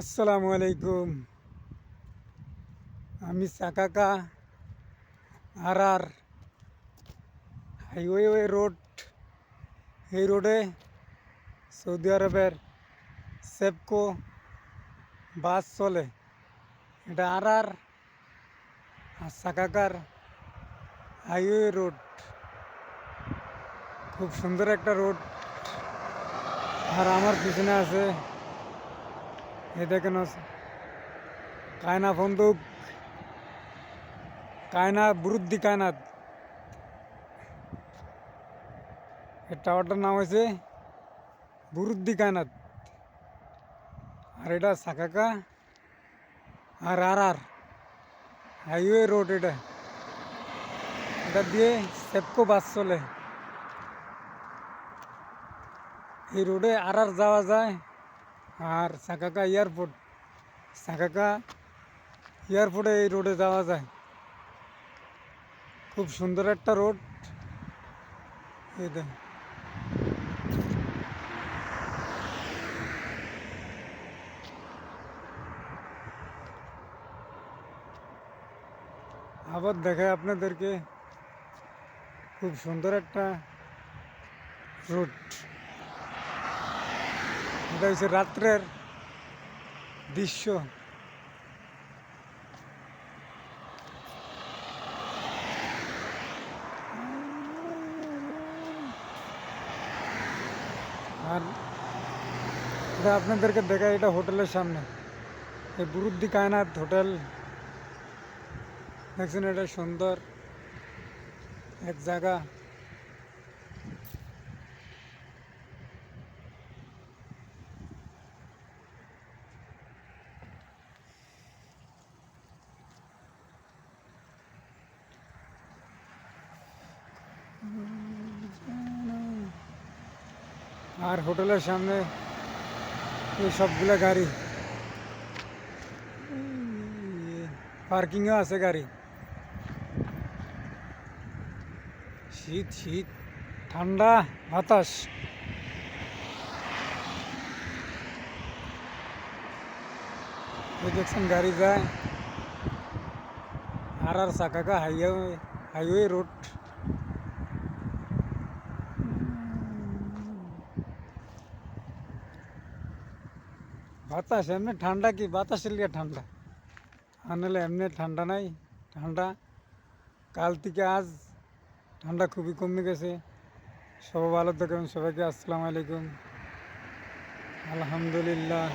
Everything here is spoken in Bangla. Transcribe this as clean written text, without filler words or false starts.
আসসালামু আলাইকুম। আমি সাকাকা আর হাইওয়ে রোড, এই রোডে সৌদি আরবের সেপকো বাস চলে। এটা আর সাকাকার হাইওয়ে রোড, খুব সুন্দর একটা রোড। আর আমার পিছনে আছে, এই দেখেন, কায়না বন্দুক, কায়না বুরুদ্দি কায়নাত। এই টাওয়ারটার নাম হয়েছে বুরুদ্দি কায়নাত। আর এটা সাকাকা আর হাইওয়ে রোড। এটা এটা দিয়ে সেপকো বাস চলে। এই রোডে আর যাওয়া যায়। আর সাকাকা এয়ারপোর্টে এই রোডে যাওয়া যায়। খুব সুন্দর একটা রোড। এই দেখ, আবার দেখায় আপনাদেরকে, খুব সুন্দর একটা রোড। এটা হচ্ছে রাত্রের দৃশ্য। আর এটা আপনাদেরকে দেখায়, এটা হোটেলের সামনে, এই বুরুদ্দি কায়নাত হোটেল। দেখছেন, এটা সুন্দর এক জায়গা। আর হোটেলের সামনে এই সবগুলা গাড়ি, পার্কিংও আছে গাড়ি। শীত শীত, ঠান্ডা বাতাস। এই দেখছেন গাড়ি যায়। আর সাকাকা হাইওয়ে রোড। বাতাস এমনি ঠান্ডা, কি বাতাসের লিগে ঠান্ডা, আনলে এমনি ঠান্ডা নাই। ঠান্ডা কাল থেকে আজ ঠান্ডা খুবই কমে গেছে। সবাই ভালো থাকবেন। সবাইকে আসসালামু আলাইকুম। আলহামদুলিল্লাহ।